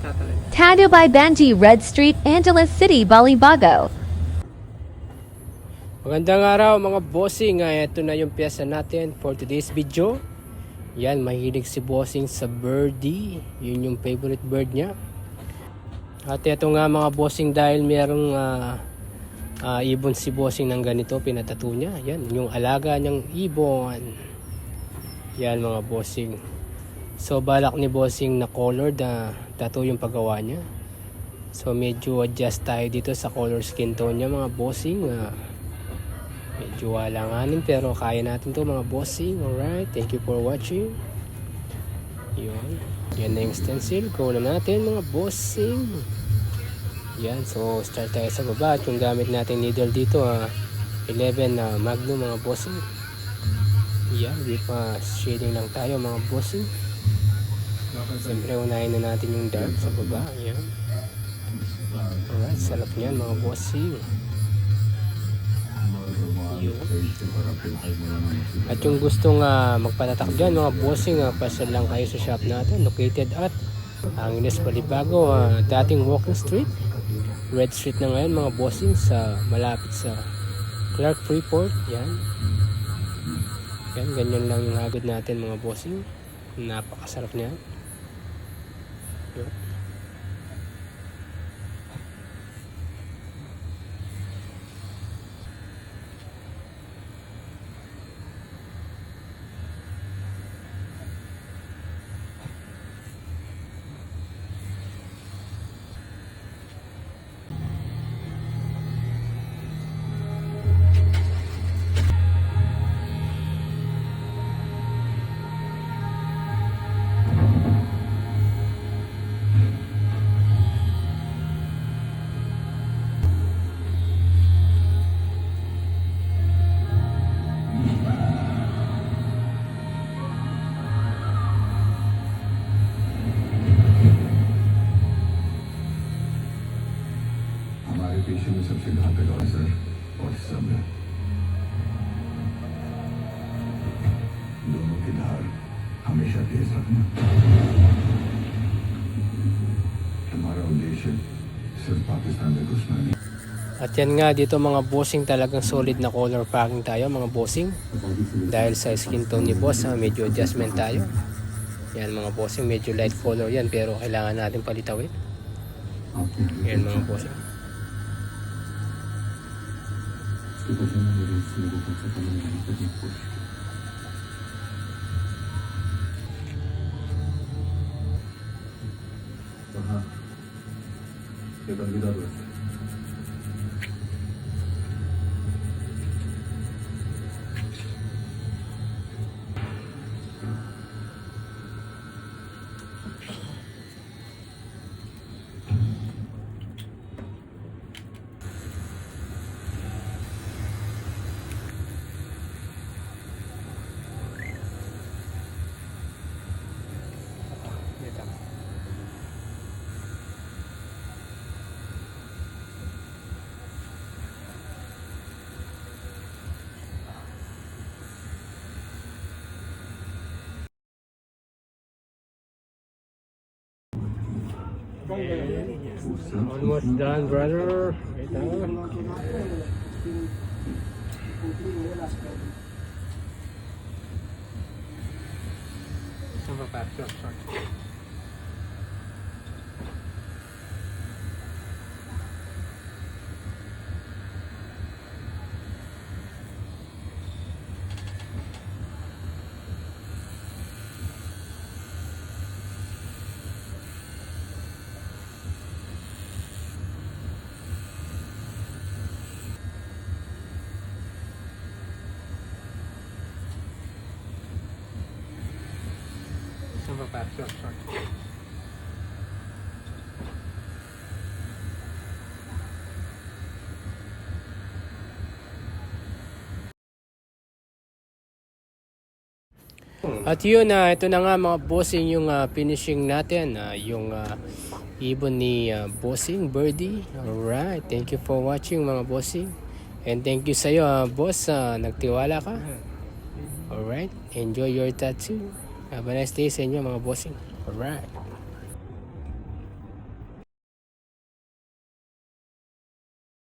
Tattoo by Banji, Red Street, Angeles City, Balibago. Magandang araw mga bossing. Ito na yung pyesa natin for today's video. Yan, mahilig si bossing sa birdie. Yun yung favorite bird niya. At ito nga mga bossing, dahil merong ibon si bossing ng ganito, pinatato niya. Yan, yung alaga niyang ibon. Yan mga bossing. So balak ni bossing na colored tattoo yung paggawa niya. So medyo adjust tayo dito sa color skin tone niya mga bossing. Medyo walanganin pero kaya natin to mga bossing. Alright, thank you for watching. Yun. Yan na yung stencil. Go na natin mga bossing. Yan, so start tayo sa baba. At yung gamit natin needle dito 11 Magnum mga bossing. Yan, di pa shading lang tayo mga bossing. Siyempre unahin na natin yung dark sa baba. Yan. Alright, sarap niyan mga bossing. At yung gustong magpatatak dyan mga bossing, pasal lang kayo sa shop natin located at Angeles, Balibago, dating Walking Street, Red Street na ngayon mga bossing, sa malapit sa Clark Freeport. Yan, ganyan lang yung hagod natin mga bossing. Napakasarap niya. Yan. पेशे में सबसे घातक अवसर और समय, दोनों की धार हमेशा तेज रखना। हमारा उद्देश्य सिर्फ पाकिस्तान में घुसना नहीं। At yan nga dito mga bossing, talagang solid na color packing tayo mga bossing. Dahil sa skin tone ni boss, medyo adjustment tayo. Yan mga bossing, medyo light color yan pero kailangan natin palitawin. Yan mga bossing. Almost done, brother. Wait lang. Saan pa? Sorry. Sorry. At yun, ito na nga mga bossing yung finishing natin, yung ibon ni bossing birdie. Alright, thank you for watching mga bossing, and thank you sa'yo boss, nagtiwala ka. Alright, enjoy your tattoo. Have a nice day sa inyo mga bossing. Alright.